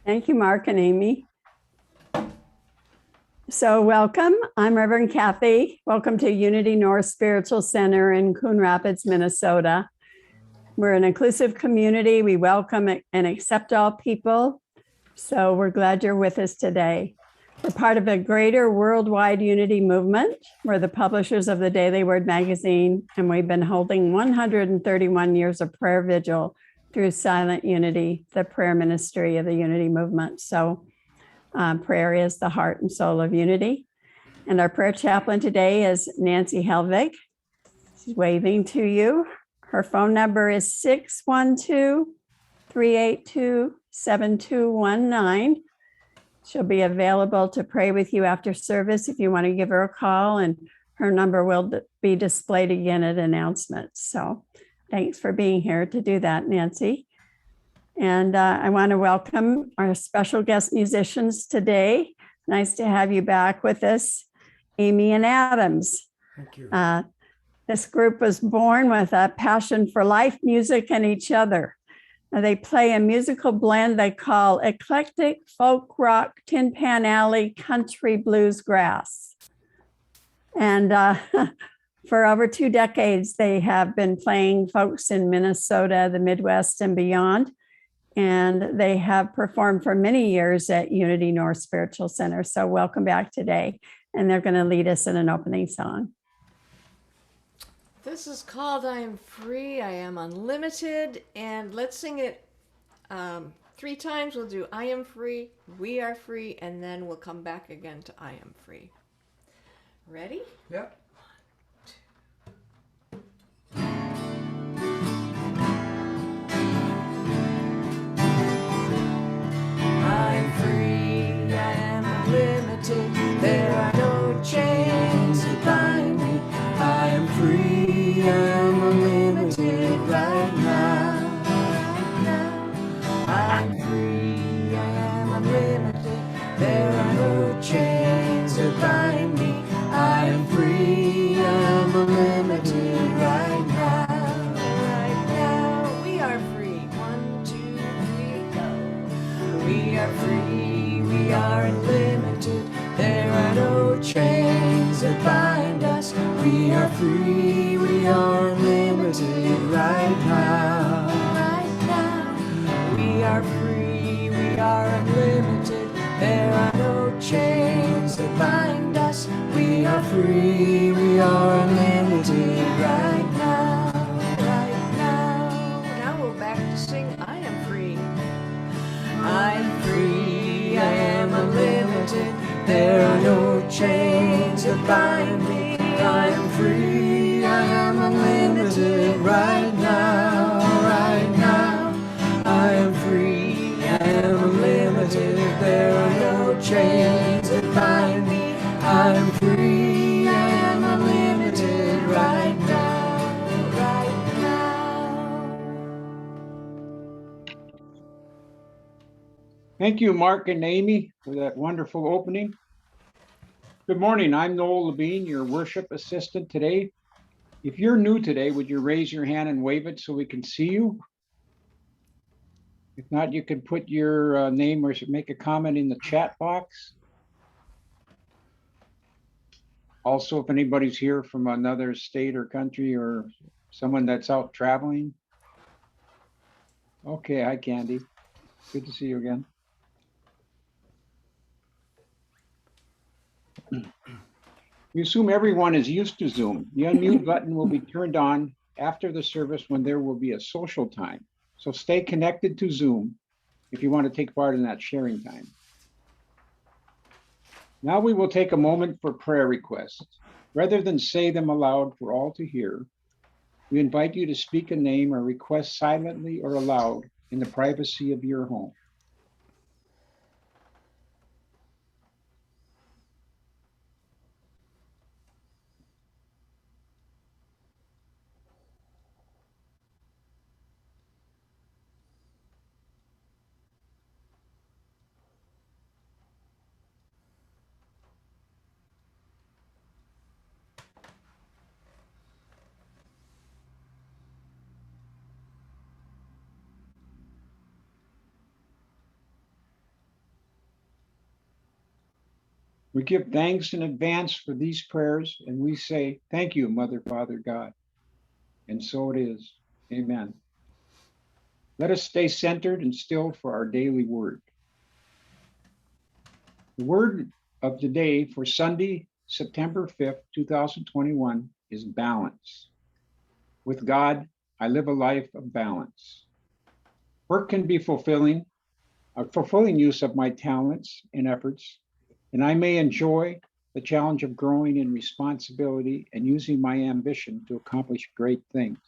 Thank you, Mark and Amy. So welcome. I'm Reverend Kathy. Welcome to Unity North Spiritual Center in Coon Rapids, Minnesota. We're an inclusive community. We welcome and accept all people. So we're glad you're with us today. We're part of a greater worldwide unity movement. We're the publishers of the Daily Word magazine, and we've been holding 131 years of prayer vigil through Silent Unity, the prayer ministry of the unity movement. So prayer is the heart and soul of unity. And our prayer chaplain today is Nancy Helvig. She's waving to you. Her phone number is 612-382-7219. She'll be available to pray with you after service if you want to give her a call, and her number will be displayed again at announcements. So thanks for being here to do that, Nancy. And I want to welcome our special guest musicians today. Nice to have you back with us, Amy and Adams. Thank you. This group was born with a passion for life, music, and each other. They play a musical blend they call eclectic folk rock, tin pan alley, country blues grass. And for over 2 decades, they have been playing folks in Minnesota, the Midwest, and beyond. And they have performed for many years at Unity North Spiritual Center. So welcome back today. And they're going to lead us in an opening song. This is called I Am Free, I Am Unlimited. And let's sing it 3 times. We'll do I Am Free, We Are Free, and then we'll come back again to I Am Free. Ready? Yep. I am free, I am unlimited. There are no chains that bind me. I am free, I am unlimited right now. I'm free, I am unlimited. There are no chains that bind me. I am free, I am unlimited right now. Right now, we are free. 1, 2, 3, go. We are free, we are unlimited. There are no chains that bind us. We are free, we are unlimited right now. Right now, we are free, we are unlimited. There are no chains that bind us. We are free, we are unlimited right now. Right now. Now we're back to sing I Am Free. I am free, I am unlimited. There are no chains that bind me. I am free, I am unlimited right now, right now. I am free, I am unlimited. There are no chains that bind me. I am free, I am unlimited right now, right now. Thank you, Mark and Amy, for that wonderful opening. Good morning. I'm Noel Levine, your worship assistant today. If you're new today, would you raise your hand and wave it so we can see you? If not, you can put your name or make a comment in the chat box. Also, if anybody's here from another state or country or someone that's out traveling. Okay, hi, Candy. Good to see you again. We assume everyone is used to Zoom. The unmute button will be turned on after the service when there will be a social time. So stay connected to Zoom if you want to take part in that sharing time. Now we will take a moment for prayer requests. Rather than say them aloud for all to hear, we invite you to speak a name or request silently or aloud in the privacy of your home. We give thanks in advance for these prayers, and we say, thank you, Mother, Father, God. And so it is. Amen. Let us stay centered and still for our daily word. The word of the day for Sunday, September 5th, 2021 is balance. With God, I live a life of balance. Work can be fulfilling, a fulfilling use of my talents and efforts, and I may enjoy the challenge of growing in responsibility and using my ambition to accomplish great things.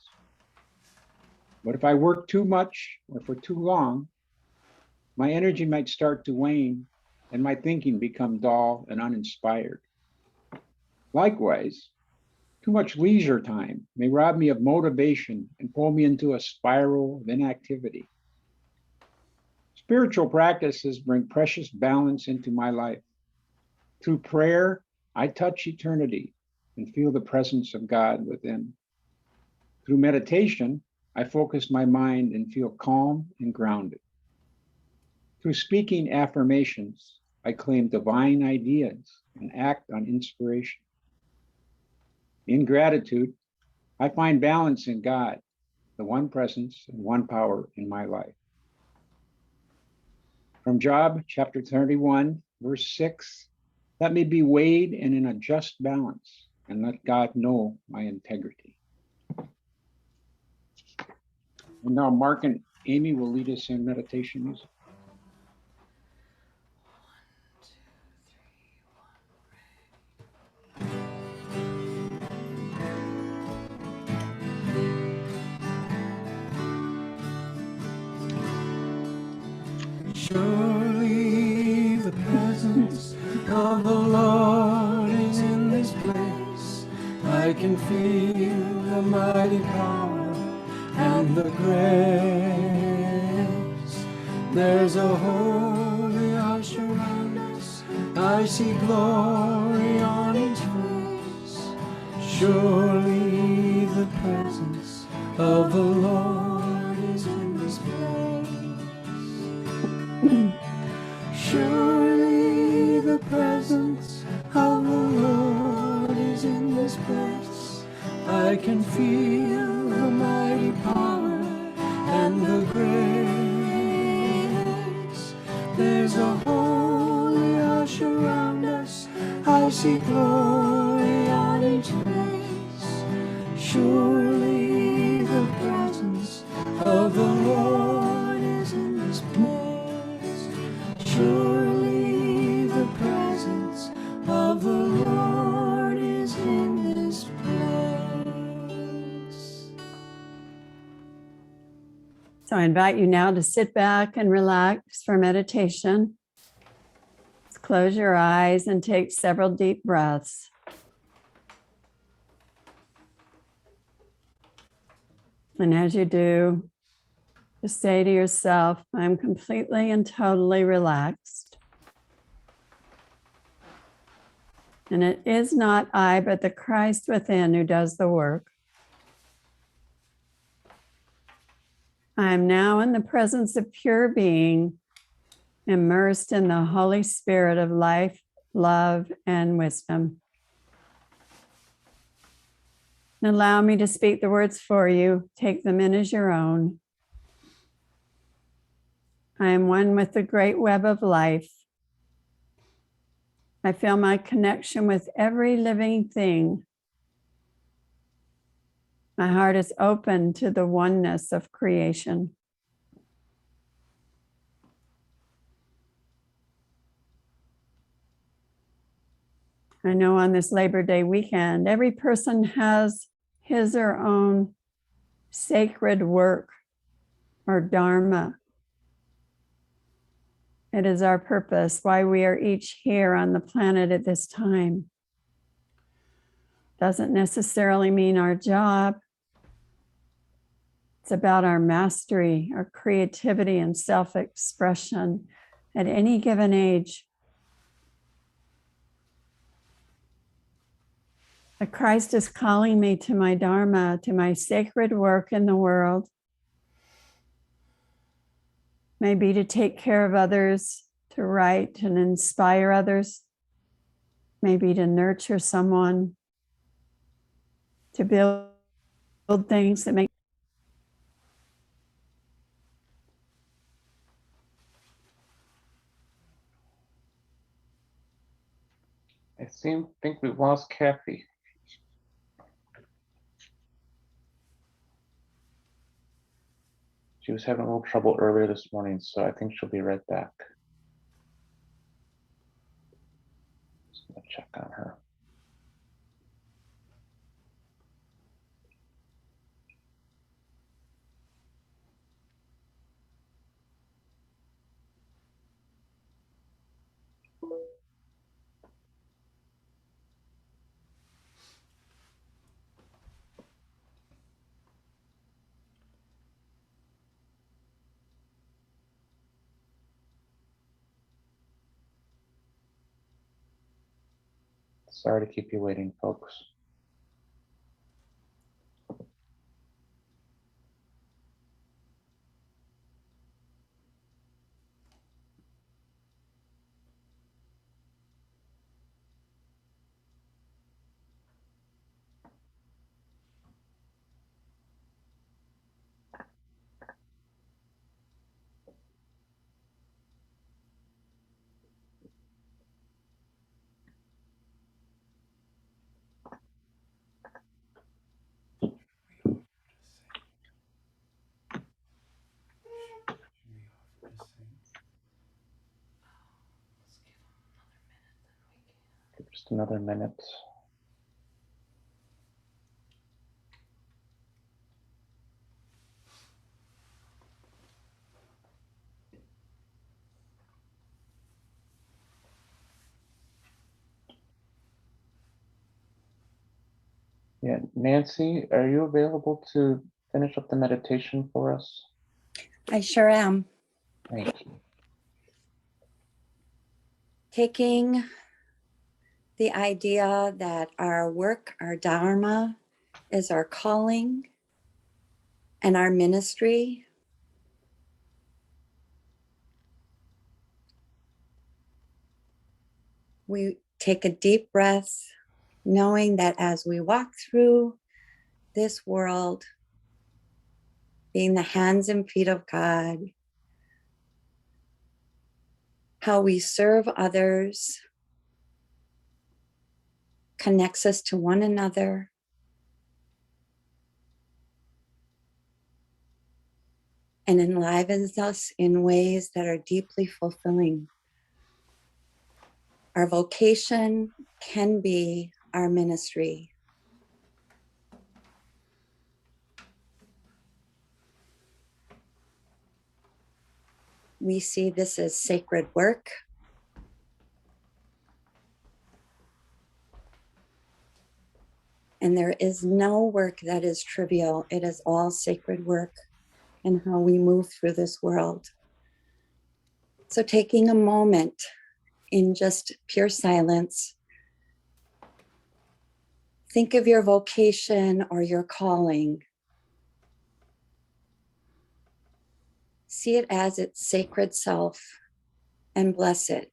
But if I work too much or for too long, my energy might start to wane and my thinking become dull and uninspired. Likewise, too much leisure time may rob me of motivation and pull me into a spiral of inactivity. Spiritual practices bring precious balance into my life. Through prayer, I touch eternity and feel the presence of God within. Through meditation, I focus my mind and feel calm and grounded. Through speaking affirmations, I claim divine ideas and act on inspiration. In gratitude, I find balance in God, the one presence and one power in my life. From Job chapter 31, verse 6, let me be weighed and in a just balance, and let God know my integrity. And now Mark and Amy will lead us in meditation music. Surely the presence of the Lord is in this place. I can feel the mighty power and the grace. There's a holy hush around us. I see glory on each face. Surely the presence of the Lord is in this place. Surely the presence of the Lord is in this place. I can feel the mighty power and the grace. There's a holy hush around us. I see glory on each face. Surely the presence of the Lord is in this place. Surely the presence of the Lord is in this place. So I invite you now to sit back and relax for meditation. Just close your eyes and take several deep breaths. And as you do, just say to yourself, I'm completely and totally relaxed. And it is not I, but the Christ within who does the work. I am now in the presence of pure being, immersed in the Holy Spirit of life, love, and wisdom. And allow me to speak the words for you. Take them in as your own. I am one with the great web of life. I feel my connection with every living thing. My heart is open to the oneness of creation. I know on this Labor Day weekend, every person has his or her own sacred work or dharma. It is our purpose, why we are each here on the planet at this time. Doesn't necessarily mean our job. It's about our mastery, our creativity, and self-expression at any given age. But Christ is calling me to my dharma, to my sacred work in the world. Maybe to take care of others, to write and inspire others, maybe to nurture someone, to build things that make. I think we've lost Kathy. She was having a little trouble earlier this morning, so I think she'll be right back. Just gonna check on her. Sorry to keep you waiting, folks. Just another minute. Yeah, Nancy, are you available to finish up the meditation for us? I sure am. Thank you. Taking the idea that our work, our dharma, is our calling and our ministry. We take a deep breath, knowing that as we walk through this world, being the hands and feet of God, how we serve others connects us to one another. And enlivens us in ways that are deeply fulfilling. Our vocation can be our ministry. We see this as sacred work. And there is no work that is trivial. It is all sacred work in how we move through this world. So taking a moment in just pure silence, think of your vocation or your calling. See it as its sacred self and bless it.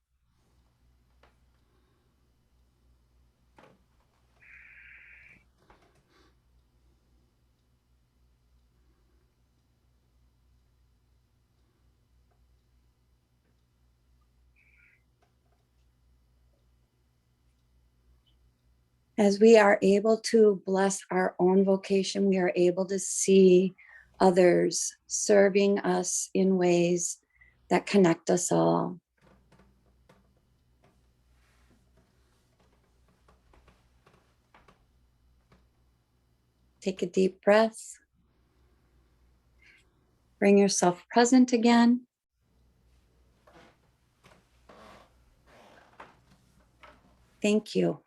As we are able to bless our own vocation, we are able to see others serving us in ways that connect us all. Take a deep breath. Bring yourself present again. Thank you.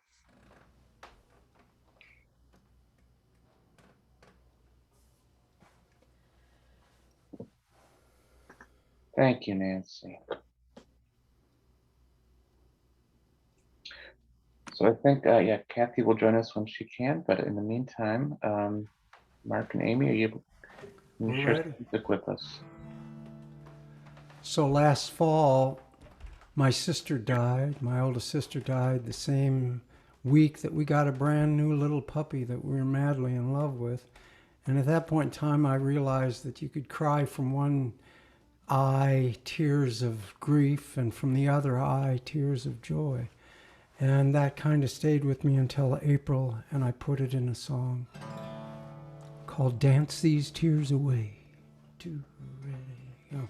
Thank you, Nancy. So I think, yeah, Kathy will join us when she can, but in the meantime, Mark and Amy, can you We're share ready. some music with us? So last fall, My sister died, my oldest sister died the same week that we got a brand new little puppy that we were madly in love with. And at that point in time, I realized that you could cry from one eye, tears of grief, and from the other eye, tears of joy. And that kind of stayed with me until April, and I put it in a song called Dance These Tears Away. 2, ready, go.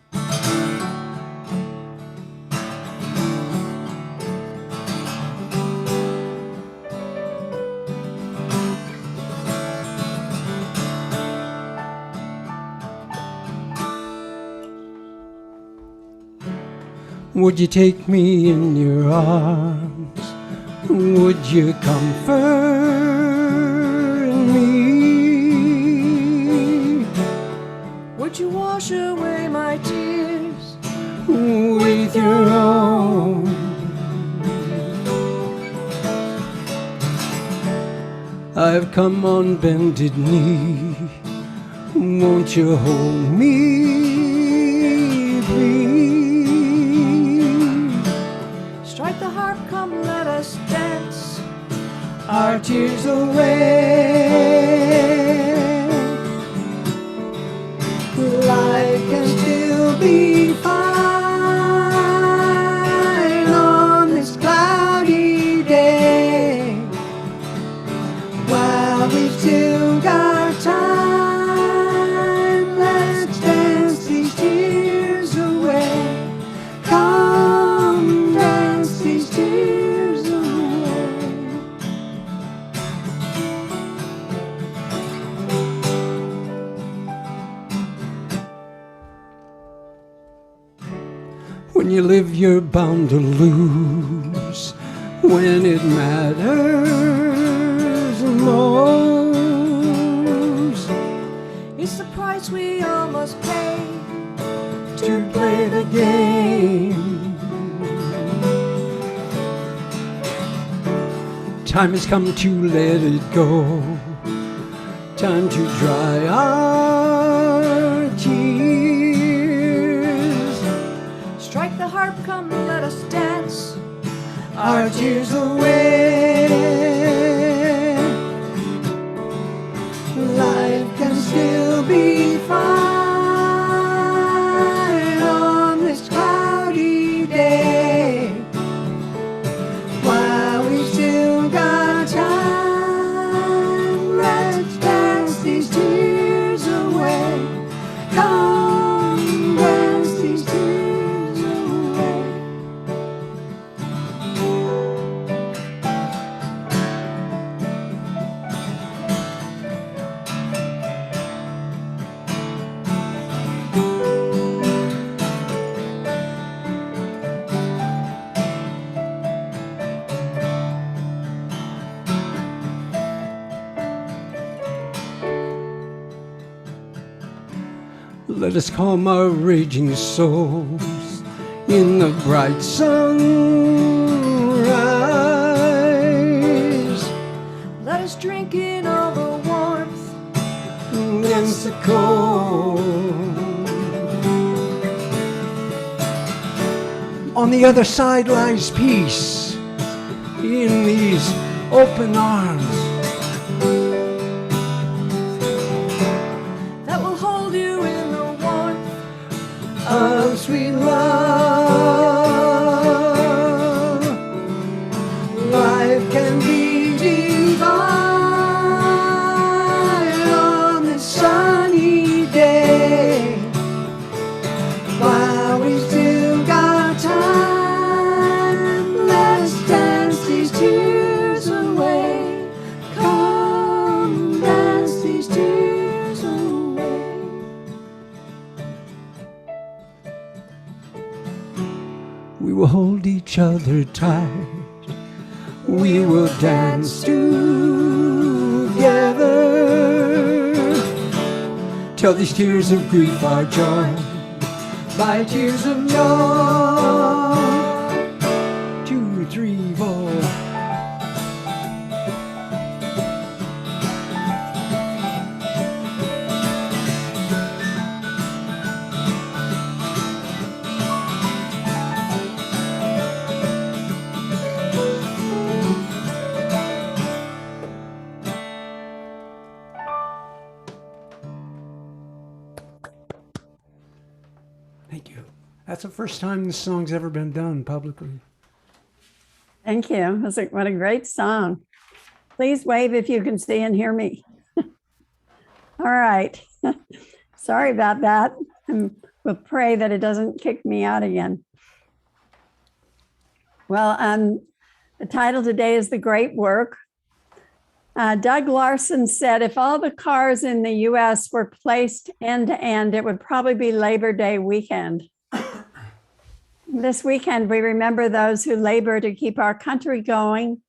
Would you take me in your arms? Would you comfort me? Would you wash away my tears With your own. I've come on bended knee. Won't you hold me, please? Strike the harp, come let us dance Our tears away. Life can still be fine on this cloudy day. While we've still got time, let's dance these tears away. Come dance these tears away. When you live, you're bound to lose. When it matters most, It's the price we all must pay to play the game. Time has come to let it go. Time to dry our tears. Strike the harp, come let us dance Our tears away. Life can still be fine on this cloudy day. While we still got time, let's dance these tears away. Come dance these tears away. Let us calm our raging souls in the bright sunrise. Let us drink in all the warmth Against the cold. On the other side lies peace in these open arms. that will hold you in the warmth Of sweet love. Life can be divine on this sunny day. While we still got time, let's dance these tears away. Come dance these tears away. We will hold each other tight. We will dance together till these tears of grief are joined by tears of joy. 2, 3, 4. Thank you. That's the first time this song's ever been done publicly. Thank you. What a great song. Please wave if you can see and hear me. All right. Sorry about that. And we'll pray that it doesn't kick me out again. Well, the title today is The Great Work. Doug Larson said, if all the cars in the US were placed end to end, it would probably be Labor Day weekend. This weekend, we remember those who labor to keep our country going.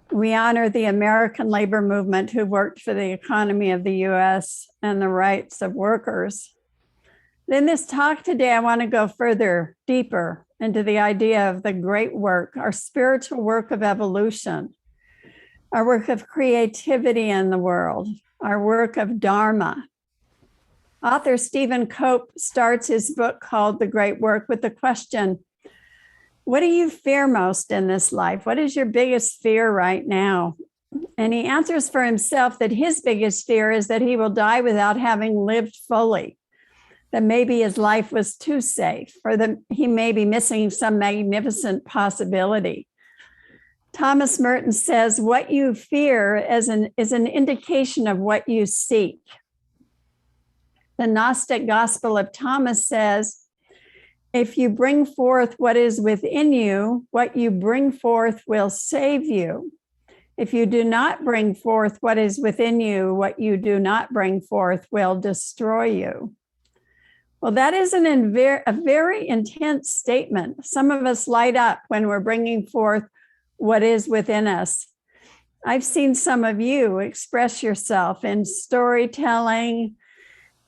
We honor the American labor movement who worked for the economy of the US and the rights of workers. In this talk today, I want to go further, deeper into the idea of the great work, our spiritual work of evolution, our work of creativity in the world, our work of Dharma. Author Stephen Cope starts his book called The Great Work with the question, what do you fear most in this life? What is your biggest fear right now? And he answers for himself that his biggest fear is that he will die without having lived fully, that maybe his life was too safe, or that he may be missing some magnificent possibility. Thomas Merton says, what you fear is an indication of what you seek. The Gnostic Gospel of Thomas says, if you bring forth what is within you, what you bring forth will save you. If you do not bring forth what is within you, what you do not bring forth will destroy you. Well, that is a very intense statement. Some of us light up when we're bringing forth what is within us. I've seen some of you express yourself in storytelling,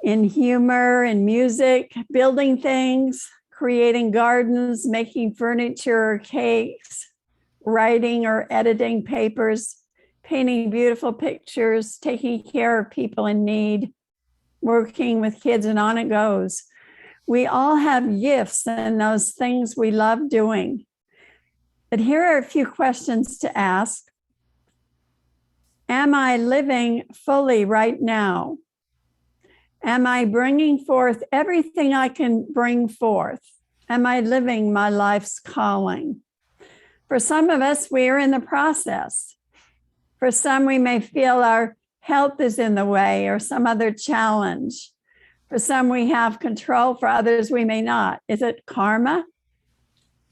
in humor, in music, building things, creating gardens, making furniture or cakes, writing or editing papers, painting beautiful pictures, taking care of people in need, working with kids, and on it goes. We all have gifts and those things we love doing. But here are a few questions to ask. Am I living fully right now? Am I bringing forth everything I can bring forth? Am I living my life's calling? For some of us, we are in the process. For some, we may feel our health is in the way or some other challenge. For some, we have control. For others, we may not. Is it karma?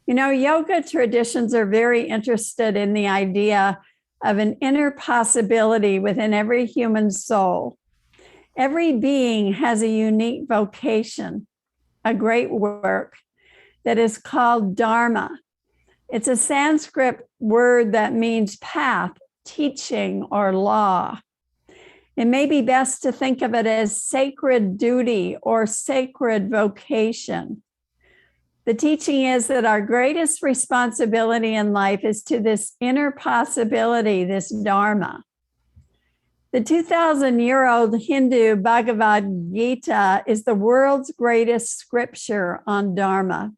You know, yoga traditions are very interested in the idea of an inner possibility within every human soul. Every being has a unique vocation, a great work that is called Dharma. It's a Sanskrit word that means path, teaching, or law. It may be best to think of it as sacred duty or sacred vocation. The teaching is that our greatest responsibility in life is to this inner possibility, this Dharma. The 2,000-year-old Hindu Bhagavad Gita is the world's greatest scripture on Dharma.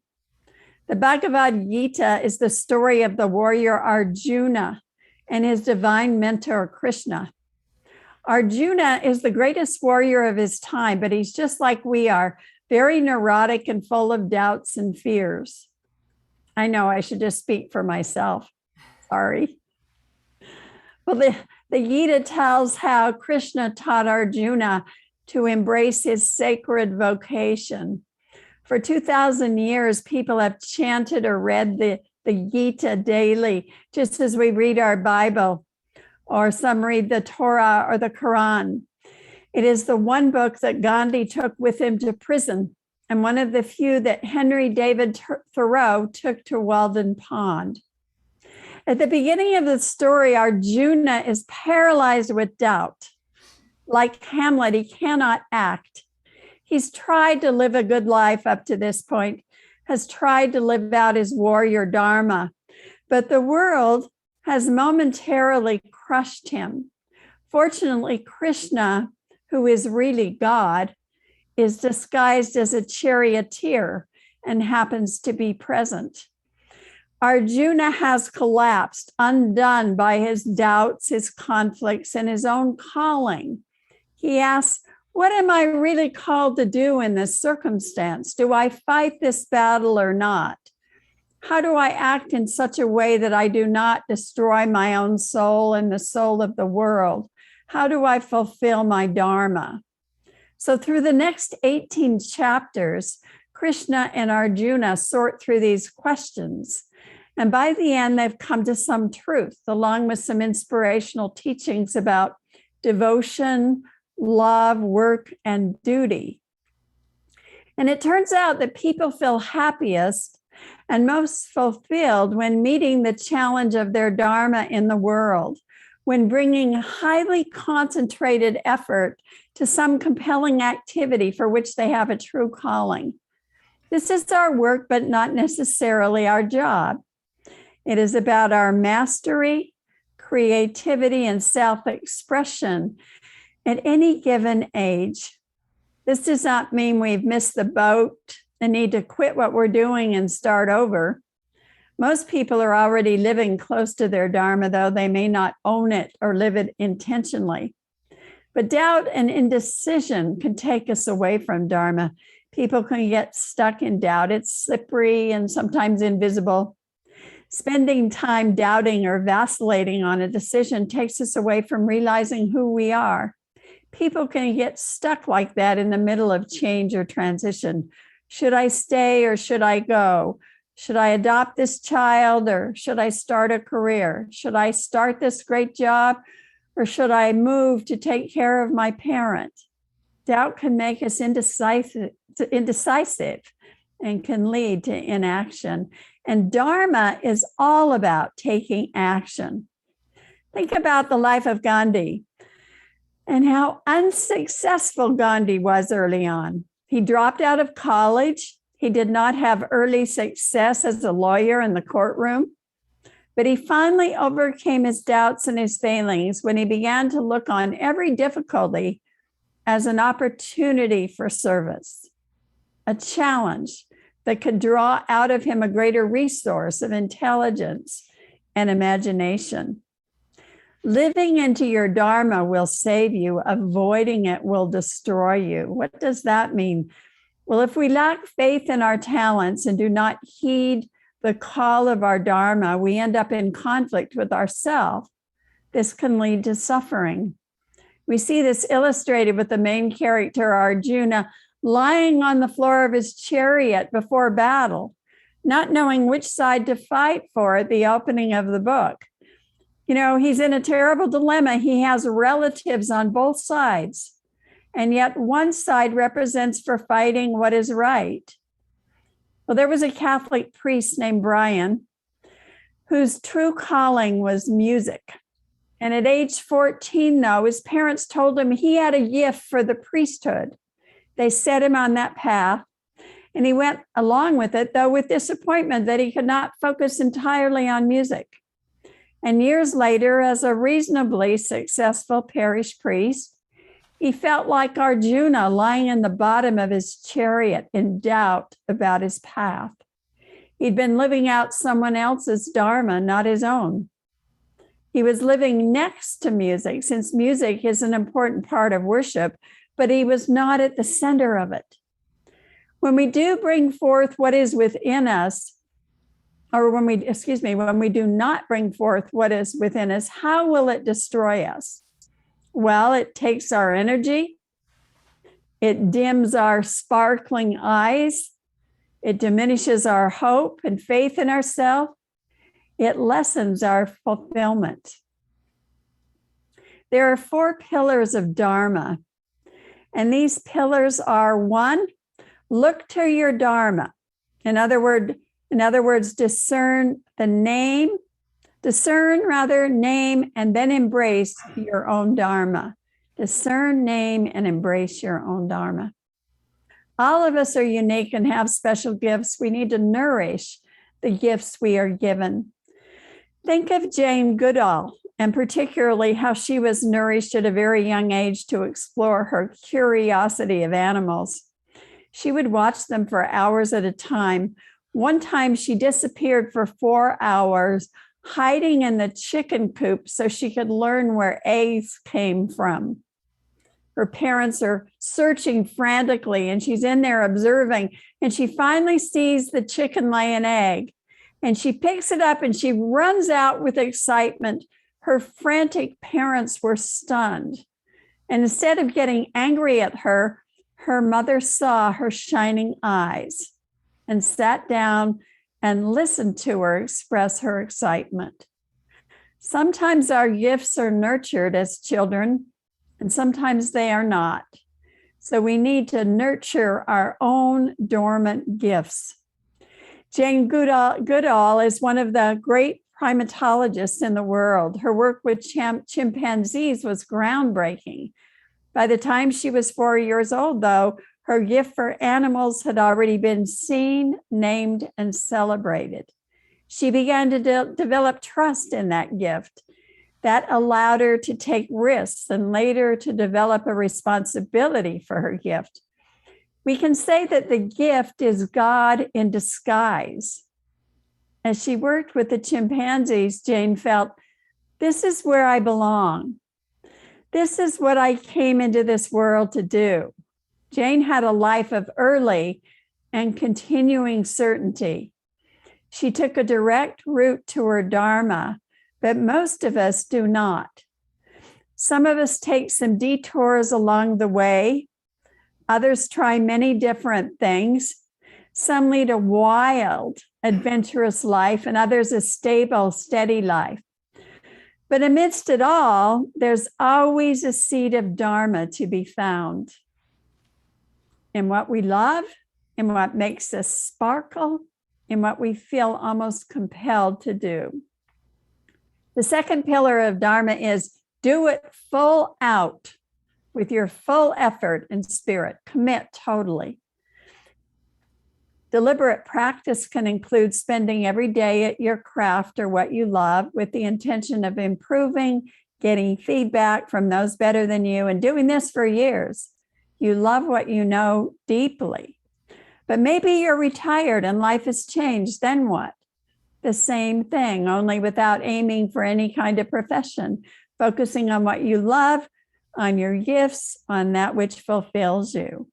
The Bhagavad Gita is the story of the warrior Arjuna and his divine mentor, Krishna. Arjuna is the greatest warrior of his time, but he's just like we are, very neurotic and full of doubts and fears. I know I should just speak for myself. Sorry. Well, the Gita tells how Krishna taught Arjuna to embrace his sacred vocation. For 2,000 years, people have chanted or read the Gita daily, just as we read our Bible, or some read the Torah or the Quran. It is the one book that Gandhi took with him to prison, and one of the few that Henry David Thoreau took to Walden Pond. At the beginning of the story, Arjuna is paralyzed with doubt. Like Hamlet, he cannot act. He's tried to live a good life up to this point, has tried to live out his warrior dharma, but the world has momentarily crushed him. Fortunately, Krishna, who is really God, is disguised as a charioteer and happens to be present. Arjuna has collapsed, undone by his doubts, his conflicts, and his own calling. He asks, What am I really called to do in this circumstance? Do I fight this battle or not? How do I act in such a way that I do not destroy my own soul and the soul of the world? How do I fulfill my dharma? So through the next 18 chapters, Krishna and Arjuna sort through these questions. And by the end, they've come to some truth, along with some inspirational teachings about devotion, love, work, and duty. And it turns out that people feel happiest and most fulfilled when meeting the challenge of their dharma in the world, when bringing highly concentrated effort to some compelling activity for which they have a true calling. This is our work, but not necessarily our job. It is about our mastery, creativity, and self-expression at any given age. This does not mean we've missed the boat and need to quit what we're doing and start over. Most people are already living close to their dharma, though they may not own it or live it intentionally. But doubt and indecision can take us away from dharma. People can get stuck in doubt. It's slippery and sometimes invisible. Spending time doubting or vacillating on a decision takes us away from realizing who we are. People can get stuck like that in the middle of change or transition. Should I stay or should I go? Should I adopt this child or should I start a career? Should I start this great job or should I move to take care of my parent? Doubt can make us indecisive and can lead to inaction. And dharma is all about taking action. Think about the life of Gandhi and how unsuccessful Gandhi was early on. He dropped out of college. He did not have early success as a lawyer in the courtroom, but he finally overcame his doubts and his failings when he began to look on every difficulty as an opportunity for service, a challenge that could draw out of him a greater resource of intelligence and imagination. Living into your dharma will save you. Avoiding it will destroy you. What does that mean? Well, if we lack faith in our talents and do not heed the call of our dharma, we end up in conflict with ourselves. This can lead to suffering. We see this illustrated with the main character, Arjuna, lying on the floor of his chariot before battle, not knowing which side to fight for at the opening of the book. You know, he's in a terrible dilemma. He has relatives on both sides, and yet one side represents for fighting what is right. Well, there was a Catholic priest named Brian whose true calling was music. And at age 14, though, his parents told him he had a gift for the priesthood. They set him on that path, and he went along with it, though with disappointment that he could not focus entirely on music. And years later, as a reasonably successful parish priest, he felt like Arjuna lying in the bottom of his chariot in doubt about his path. He'd been living out someone else's dharma, not his own. He was living next to music, since music is an important part of worship, but he was not at the center of it. When we do bring forth what is within us, or when we do not bring forth what is within us, how will it destroy us? Well, it takes our energy, it dims our sparkling eyes, it diminishes our hope and faith in ourselves, it lessens our fulfillment. There are 4 pillars of dharma, and these pillars are: 1, look to your dharma. In other words, discern, name, and then embrace your own dharma. Discern, name, and embrace your own dharma. All of us are unique and have special gifts. We need to nourish the gifts we are given. Think of Jane Goodall, and particularly how she was nourished at a very young age to explore her curiosity of animals. She would watch them for hours at a time. One time she disappeared for 4 hours, hiding in the chicken coop so she could learn where eggs came from. Her parents are searching frantically, and she's in there observing, and she finally sees the chicken lay an egg, and she picks it up and she runs out with excitement. Her frantic parents were stunned. And instead of getting angry at her, her mother saw her shining eyes and sat down and listened to her express her excitement. Sometimes our gifts are nurtured as children, and sometimes they are not. So we need to nurture our own dormant gifts. Jane Goodall is one of the great primatologists in the world. Her work with chimpanzees was groundbreaking. By the time she was 4 years old, though, her gift for animals had already been seen, named, and celebrated. She began to develop trust in that gift. That allowed her to take risks and later to develop a responsibility for her gift. We can say that the gift is God in disguise. As she worked with the chimpanzees, Jane felt, this is where I belong. This is what I came into this world to do. Jane had a life of early and continuing certainty. She took a direct route to her Dharma, but most of us do not. Some of us take some detours along the way. Others try many different things. Some lead a wild, adventurous life, and others a stable, steady life. But amidst it all, there's always a seed of Dharma to be found. In what we love, in what makes us sparkle, in what we feel almost compelled to do. The second pillar of Dharma is do it full out with your full effort and spirit. Commit totally. Deliberate practice can include spending every day at your craft or what you love with the intention of improving, getting feedback from those better than you, and doing this for years. You love what you know deeply. But maybe you're retired and life has changed. Then what? The same thing, only without aiming for any kind of profession, focusing on what you love, on your gifts, on that which fulfills you.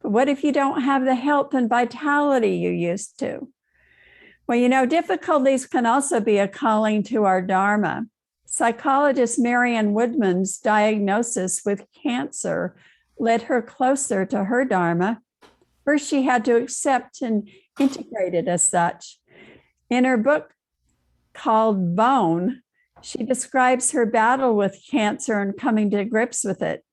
But what if you don't have the health and vitality you used to? Well, difficulties can also be a calling to our Dharma. Psychologist Marianne Woodman's diagnosis with cancer led her closer to her Dharma. First, she had to accept and integrate it as such. In her book called Bone, she describes her battle with cancer and coming to grips with it.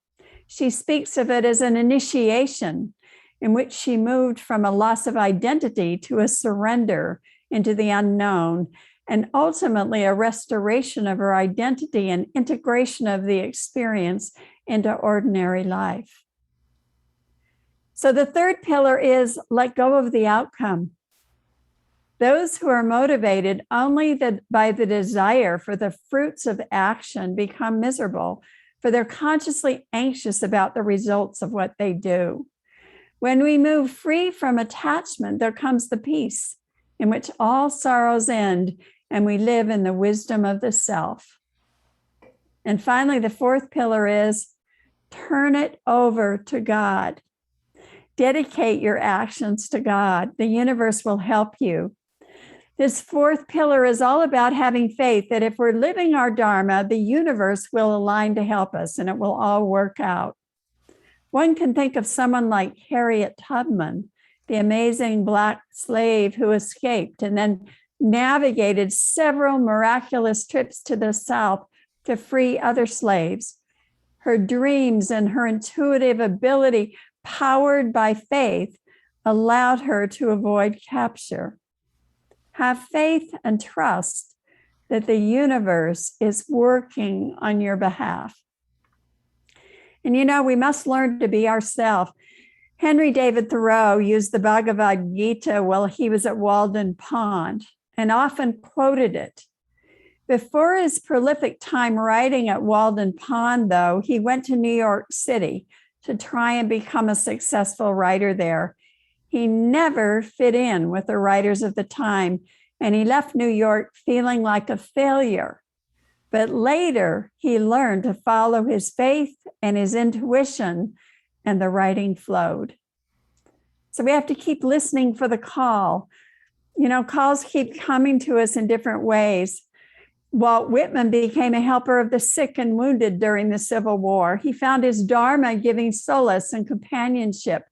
She speaks of it as an initiation in which she moved from a loss of identity to a surrender into the unknown, and ultimately a restoration of her identity and integration of the experience into ordinary life. So the third pillar is let go of the outcome. Those who are motivated only by the desire for the fruits of action become miserable, for they're consciously anxious about the results of what they do. When we move free from attachment, there comes the peace in which all sorrows end, and we live in the wisdom of the self. And finally, the fourth pillar is turn it over to God. Dedicate your actions to God. The universe will help you. This fourth pillar is all about having faith that if we're living our Dharma, the universe will align to help us and it will all work out. One can think of someone like Harriet Tubman, the amazing Black slave who escaped and then navigated several miraculous trips to the South to free other slaves. Her dreams and her intuitive ability, powered by faith, allowed her to avoid capture. Have faith and trust that the universe is working on your behalf. And we must learn to be ourselves. Henry David Thoreau used the Bhagavad Gita while he was at Walden Pond and often quoted it. Before his prolific time writing at Walden Pond, though, he went to New York City to try and become a successful writer there. He never fit in with the writers of the time, and he left New York feeling like a failure. But later, he learned to follow his faith and his intuition, and the writing flowed. So we have to keep listening for the call. You know, calls keep coming to us in different ways. Walt Whitman became a helper of the sick and wounded during the Civil War. He found his dharma giving solace and companionship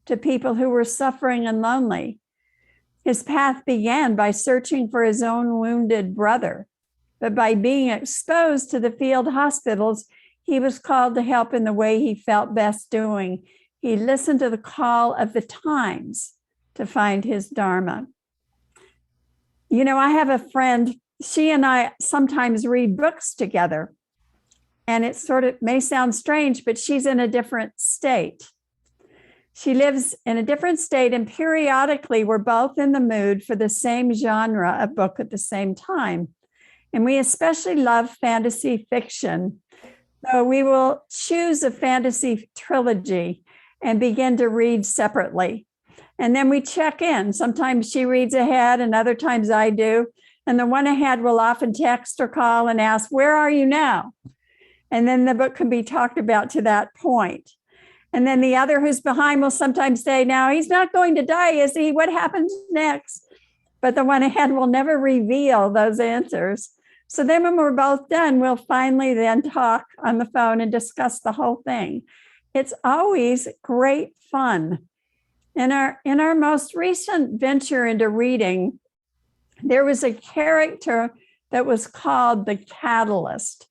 to people who were suffering and lonely. His path began by searching for his own wounded brother, but by being exposed to the field hospitals, he was called to help in the way he felt best doing. He listened to the call of the times to find his dharma. You know, I have a friend, she and I sometimes read books together, and it sort of may sound strange, but she's in a different state. She lives in a different state, and periodically we're both in the mood for the same genre of book at the same time. And we especially love fantasy fiction. So we will choose a fantasy trilogy and begin to read separately. And then we check in. Sometimes she reads ahead and other times I do. And the one ahead will often text or call and ask, "Where are you now?" And then the book can be talked about to that point. And then the other who's behind will sometimes say, "Now, he's not going to die, is he? What happens next?" But the one ahead will never reveal those answers. So then when we're both done, we'll finally then talk on the phone and discuss the whole thing. It's always great fun. In our most recent venture into reading, there was a character that was called the Catalyst.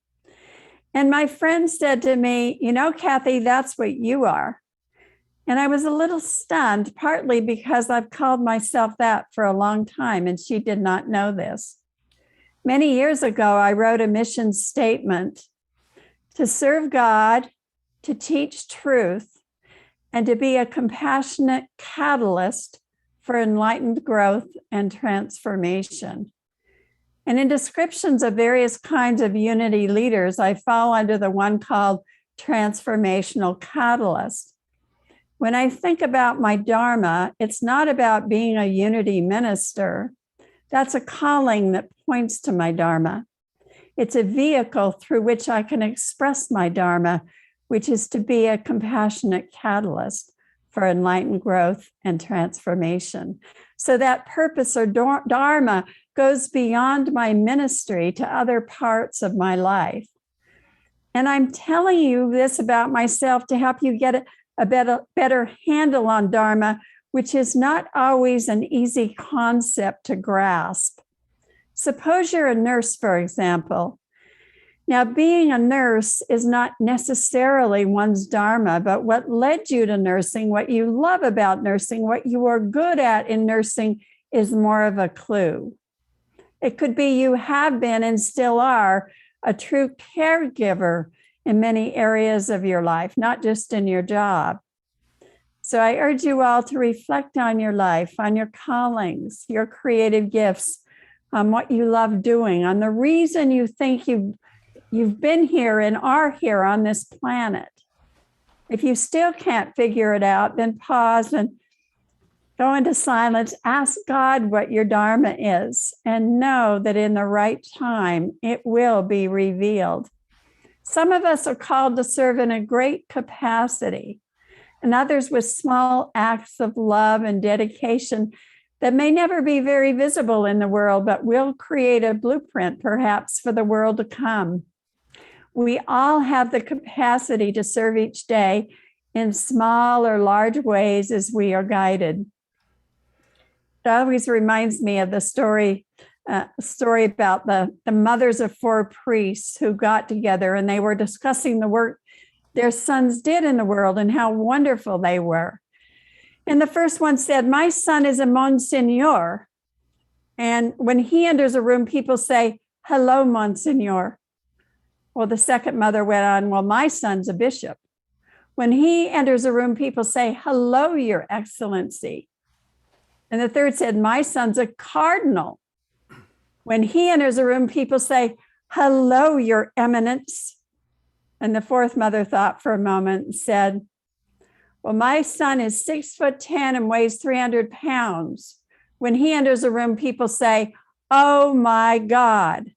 And my friend said to me, "You know, Kathy, that's what you are." And I was a little stunned, partly because I've called myself that for a long time, and she did not know this. Many years ago, I wrote a mission statement to serve God, to teach truth, and to be a compassionate catalyst for enlightened growth and transformation. And in descriptions of various kinds of unity leaders, I fall under the one called transformational catalyst. When I think about my dharma, it's not about being a unity minister. That's a calling that points to my dharma. It's a vehicle through which I can express my dharma, which is to be a compassionate catalyst for enlightened growth and transformation. So that purpose or dharma goes beyond my ministry to other parts of my life. And I'm telling you this about myself to help you get a better handle on dharma, which is not always an easy concept to grasp. Suppose you're a nurse, for example. Now, being a nurse is not necessarily one's dharma, but what led you to nursing, what you love about nursing, what you are good at in nursing is more of a clue. It could be you have been and still are a true caregiver in many areas of your life, not just in your job. So I urge you all to reflect on your life, on your callings, your creative gifts, on what you love doing, on the reason you think you've been here and are here on this planet. If you still can't figure it out, then pause and go into silence, ask God what your dharma is, and know that in the right time, it will be revealed. Some of us are called to serve in a great capacity, and others with small acts of love and dedication that may never be very visible in the world, but will create a blueprint, perhaps, for the world to come. We all have the capacity to serve each day in small or large ways as we are guided. It always reminds me of the story about the mothers of 4 priests who got together and they were discussing the work their sons did in the world and how wonderful they were. And the first one said, "My son is a Monsignor. And when he enters a room, people say, 'Hello, Monsignor.' Well, the second mother went on, 'Well, my son's a bishop. When he enters a room, people say, 'Hello, Your Excellency.' And the third said, 'My son's a cardinal. When he enters a room, people say, 'Hello, Your Eminence.' And the fourth mother thought for a moment and said, 'Well, my son is 6'10" and weighs 300 pounds. When he enters a room, people say, 'Oh my God.'"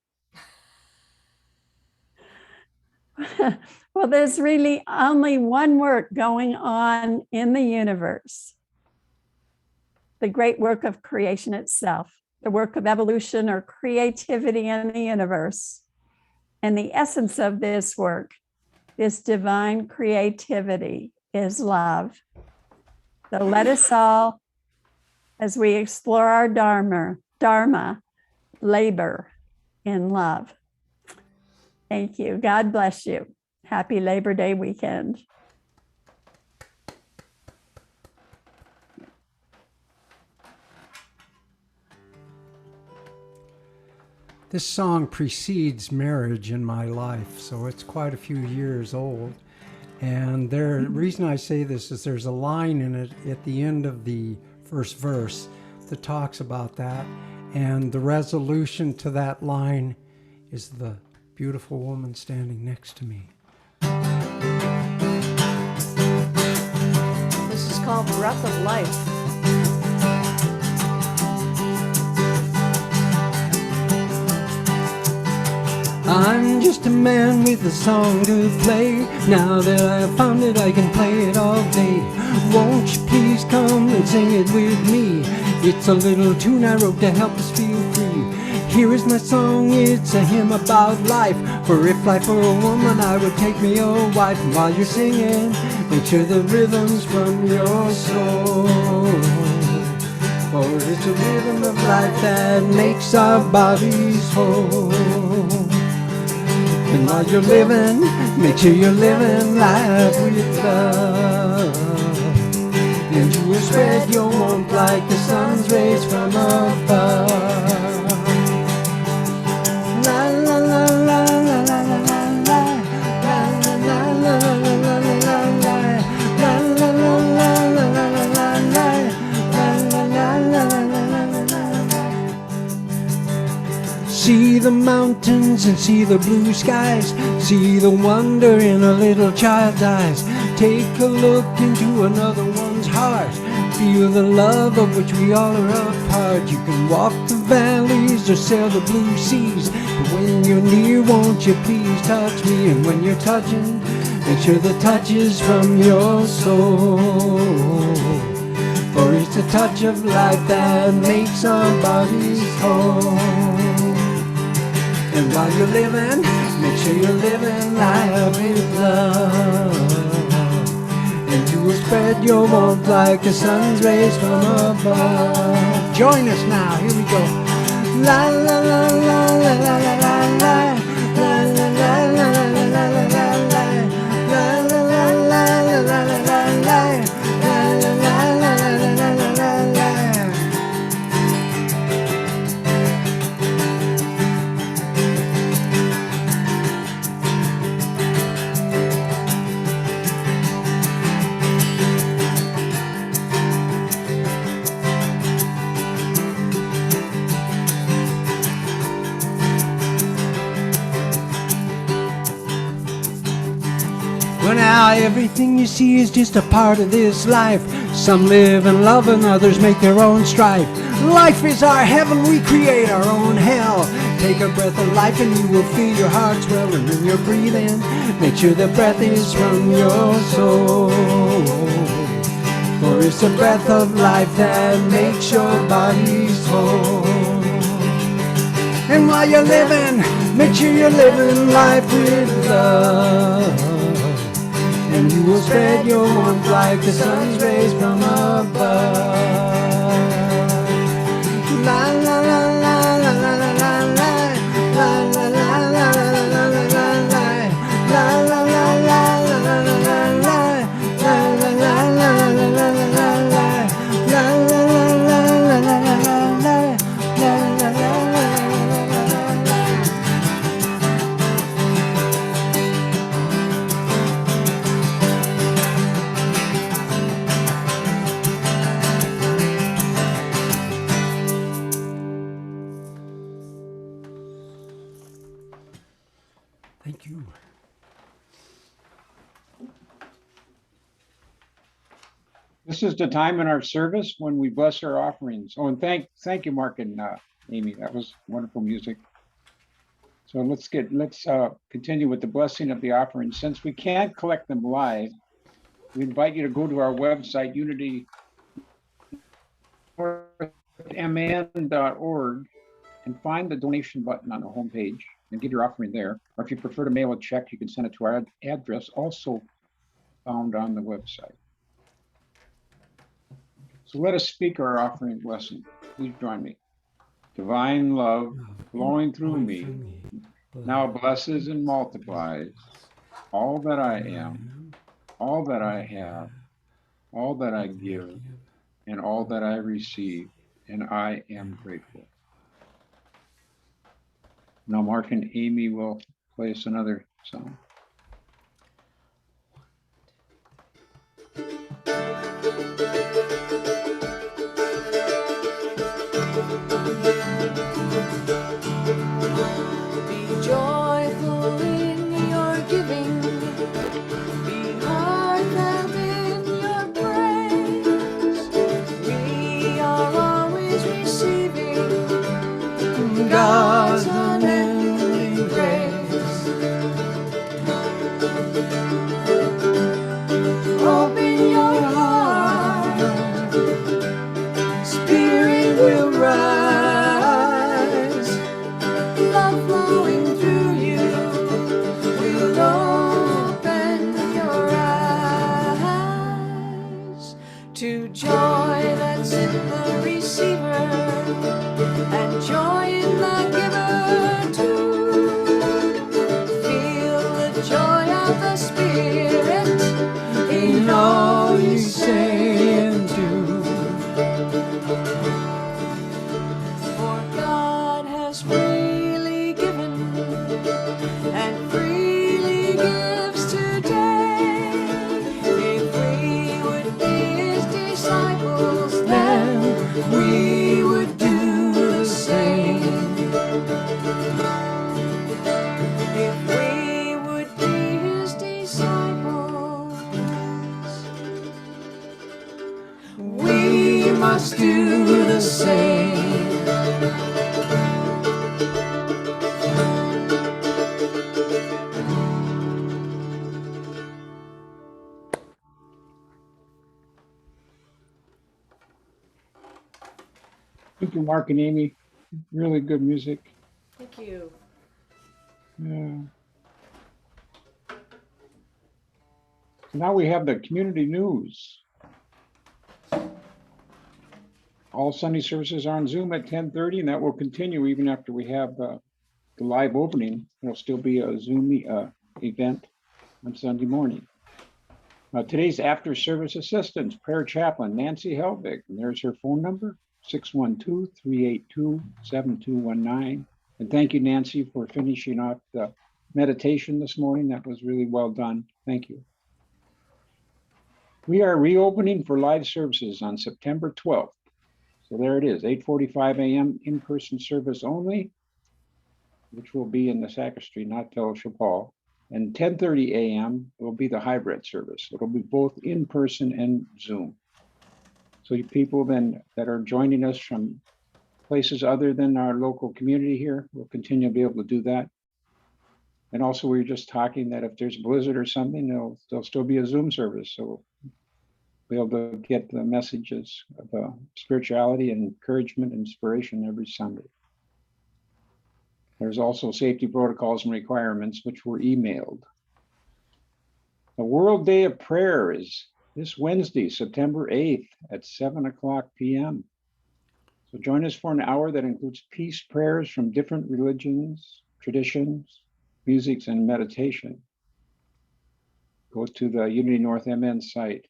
Well, there's really only one work going on in the universe: the great work of creation itself, the work of evolution or creativity in the universe. And the essence of this work, this divine creativity, is love. So let us all, as we explore our Dharma, labor in love. Thank you. God bless you. Happy Labor Day weekend. This song precedes marriage in my life, so it's quite a few years old. And the reason I say this is there's a line in it at the end of the first verse that talks about that. And the resolution to that line is the beautiful woman standing next to me. This is called Breath of Life. I'm just a man with a song to play. Now that I've found it, I can play it all day. Won't you please come and sing it with me? It's a little tune I wrote to help us feel free. Here is my song, it's a hymn about life. For if life were a woman, I would take me a wife. And while you're singing, make sure the rhythm's from your soul. For it's a rhythm of life that makes our bodies whole. And while you're living, make sure you're living life with love. And you will spread your warmth like the sun's rays from above. La la la la la la la la la la la la la la. See the mountains and see the blue skies. See the wonder in a little child's eyes. Take a look into another one's heart. Feel the love of which we all are a part. You can walk the valleys or sail the blue seas, but when you're near, won't you please touch me? And when you're touching, make sure the touch is from your soul. For it's the touch of life that makes our bodies whole. And while you're living, make sure you're living life with love. And you will spread your warmth like the sun's rays from above. Join us now, here we go. La la la la la la la la la. La la la la la la la la la. La la la la la la la la la. La la la la la la la la. Well, now everything you see is just a part of this life. Some live and love and others make their own strife. Life is our heaven, we create our own hell. Take a breath of life and you will feel your heart swell. And when you're breathing, make sure the breath is from your soul. For it's the breath of life that makes your bodies whole. And while you're living, make sure you're living life with love. And you will spread your warmth like the sun's rays from above. La la la la la la la la la. La la la la la la la la la. La la la la la la la la la. La la la la la la la la la. La la la la la la la la. La la la la. Thank you. This is the time in our service when we bless our offerings. Oh, and thank you, Mark and Amy. That was wonderful music. So let's continue with the blessing of the offering. Since we can't collect them live, we invite you to go to our website, unitynorthmn.org, and find the donation button on the homepage and give your offering there. Or if you prefer to mail a check, you can send it to our address, also found on the website. So let us speak our offering blessing. Please join me. Divine love flowing through me now blesses and multiplies all that I am, all that I have, all that I give, and all that I receive, and I am grateful. Now Mark and Amy will play us another song. Be joyful in your giving, be heartfelt in your praise. We are always receiving God's unending grace. Open your heart, Spirit will rise. Love flowing through you will open your eyes to joy that's in the receiver and joy in the giver too. Feel the joy of the Spirit in all you say and do. For God has freely given and freely gives today. If we would be his disciples, then we would do the same. If we would be his disciples, we must do the same. Thank you, Mark and Amy. Really good music. Thank you. Yeah. So now we have the community news. All Sunday services are on Zoom at 10:30, and that will continue even after we have the live opening. There'll still be a Zoom event on Sunday morning. Today's after service assistance, prayer chaplain Nancy Helvig, and there's her phone number, 612-382-7219. And thank you, Nancy, for finishing off the meditation this morning. That was really well done. Thank you. We are reopening for live services on September 12th. So there it is, 8:45 a.m. in-person service only, which will be in the sacristy, not Fellowship Hall. And 10:30 a.m. will be the hybrid service. It'll be both in person and Zoom. So you people then that are joining us from places other than our local community here will continue to be able to do that. And also we were just talking that if there's a blizzard or something, there'll still be a Zoom service. So be able to get the messages of spirituality and encouragement, inspiration every Sunday. There's also safety protocols and requirements, which were emailed. The World Day of Prayer is this Wednesday, September 8th at 7:00 p.m. So join us for an hour that includes peace prayers from different religions, traditions, musics, and meditation. Go to the Unity North MN site.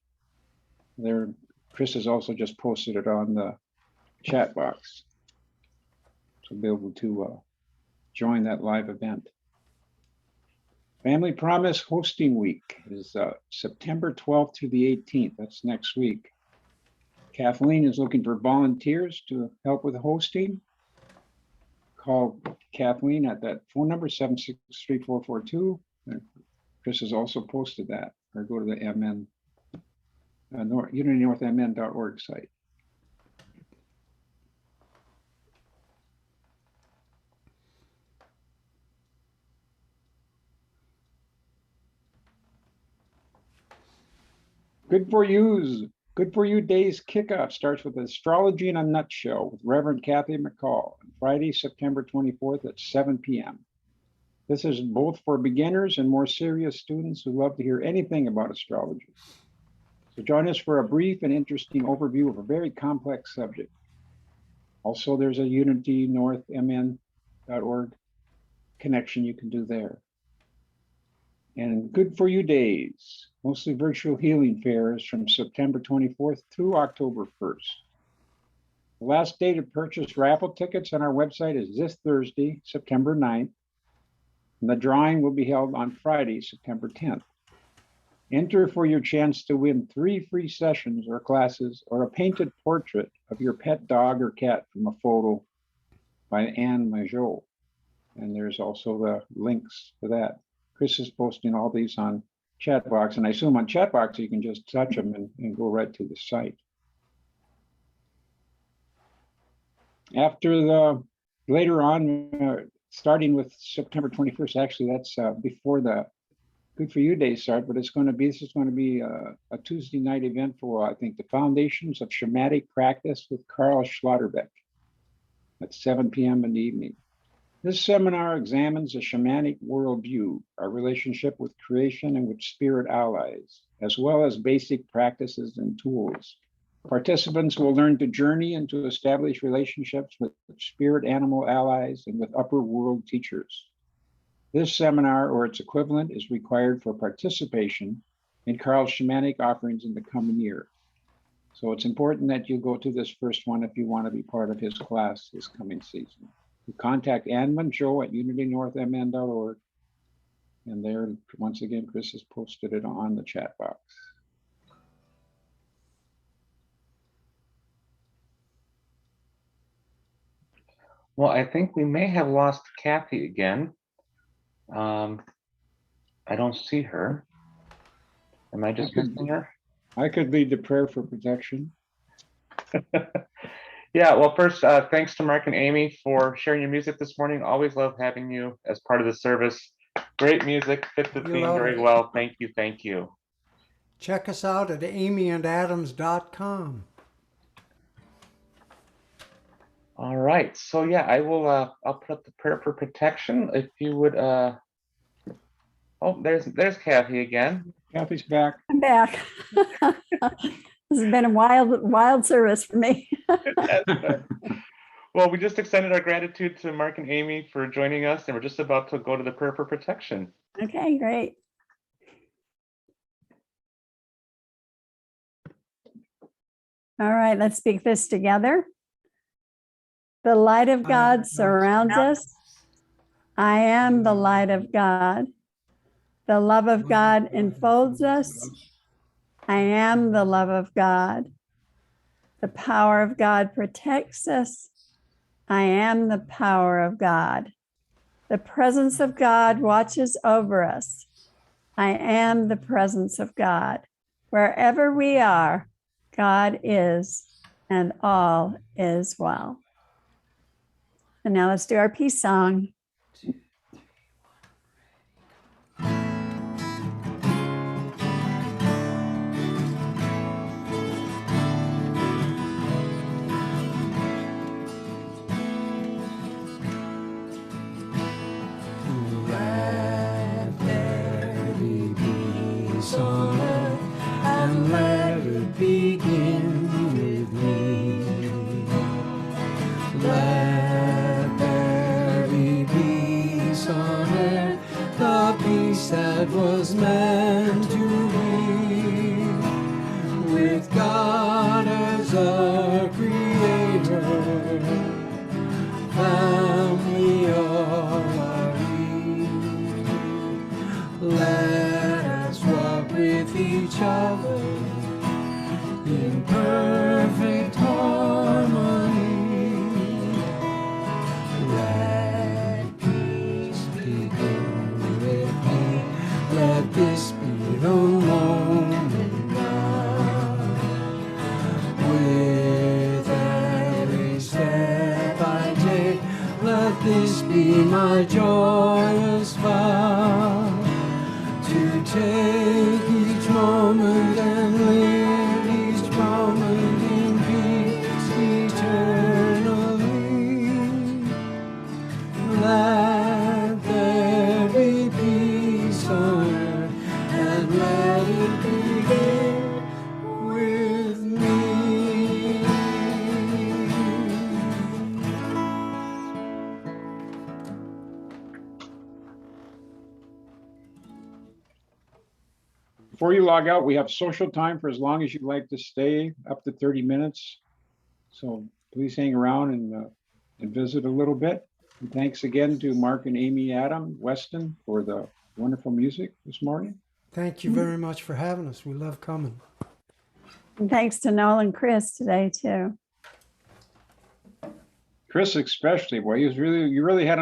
There, Chris has also just posted it on the chat box. So be able to join that live event. Family Promise Hosting Week is September 12th through the 18th. That's next week. Kathleen is looking for volunteers to help with hosting. Call Kathleen at that phone number, 763-442. Chris has also posted that, or go to the MN, unitynorthmn.org site. Good for you days kickoff starts with Astrology in a Nutshell with Reverend Kathy McCall on Friday, September 24th at 7 p.m. This is both for beginners and more serious students who love to hear anything about astrology. So join us for a brief and interesting overview of a very complex subject. Also, there's a unitynorthmn.org connection you can do there. And Good for You days, mostly virtual healing fairs from September 24th through October 1st. The last day to purchase raffle tickets on our website is this Thursday, September 9th. And the drawing will be held on Friday, September 10th. Enter for your chance to win 3 free sessions or classes or a painted portrait of your pet dog or cat from a photo by Anne Majot. And there's also the links to that. Chris is posting all these on Chatbox, and I assume on Chatbox you can just touch them and go right to the site. Later on, starting with September 21st, actually that's before the Good for You Day start, but this is going to be a Tuesday night event for, I think, the Foundations of Shamanic Practice with Carl Schlotterbeck at 7 p.m. in the evening. This seminar examines a shamanic worldview, our relationship with creation and with spirit allies, as well as basic practices and tools. Participants will learn to journey and to establish relationships with spirit animal allies and with upper world teachers. This seminar or its equivalent is required for participation in Carl's shamanic offerings in the coming year. So it's important that you go to this first one if you want to be part of his class this coming season. You contact Anne Manjo at unitynorthmn.org. And there, once again, Chris has posted it on the chat box. Well, I think we may have lost Kathy again. I don't see her. Am I just missing her? I could lead the prayer for protection. Yeah, well, first, thanks to Mark and Amy for sharing your music this morning. Always love having you as part of the service. Great music, fit the theme very well. Thank you, thank you. Check us out at amyandadams.com. All right, so yeah, I'll put up the prayer for protection. If you would, oh, there's Kathy again. Kathy's back. I'm back. This has been a wild service for me. Well, we just extended our gratitude to Mark and Amy for joining us, and we're just about to go to the prayer for protection. Okay, great. All right, let's speak this together. The light of God surrounds us. I am the light of God. The love of God enfolds us. I am the love of God. The power of God protects us. I am the power of God. The presence of God watches over us. I am the presence of God. Wherever we are, God is, and all is well. And now let's do our peace song. Let there be peace on earth, and let it begin with me. Let there be peace on earth, the peace that was meant to be, with God as our creator, family all are we. Let us walk with each other in perfect harmony. Let peace begin with me. Let this be the moment now. With every step I take, let this be my joyous vow, to take each moment and live Before you log out, we have social time for as long as you'd like to stay, up to 30 minutes. So please hang around and visit a little bit. And thanks again to Mark and Amy Adam Weston for the wonderful music this morning. Thank you very much for having us. We love coming. And thanks to Noel and Chris today, too. Chris especially, boy, you really had him